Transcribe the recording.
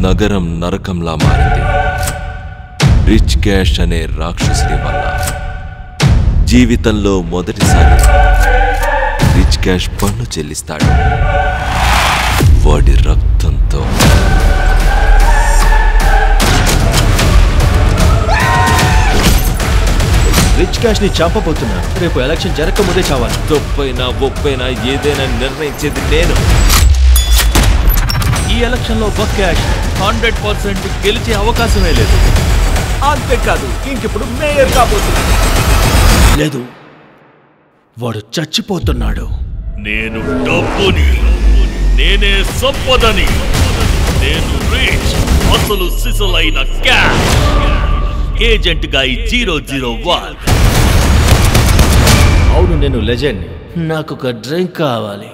నగరం నరకంలా మారింది. Rich cash అనే రాక్షసుడి వల్ల. జీవితంలో మొదటిసారి రిచ్ క్యాష్ పన్ను చెల్లిస్తాడు వాడి రక్తంతో. రిచ్ క్యాష్ ని చంపబోతున్నా. రేపు ఎలక్షన్ జరగక ముందే చావాలి. తప్పైనా ఒప్పైనా ఏదైనా నిర్ణయించేది నేను. ఈ ఎలక్షన్ లో బక్ క్యాష్ 100% గెలిచే అవకాశమే లేదు. అంతేకాదు, ఇంకిప్పుడు మేయర్ కాబోతున్నాడు. లేదు, వాడు చచ్చిపోతున్నాడు. నేను డబ్బుని, నేనే సంపదని, నేను రిచ్, అసలు సిసలైన క్యాష్ ఏజెంట్ గా 001. అవును, నేను లెజెండ్. నాకు ఒక డ్రింక్ కావాలి.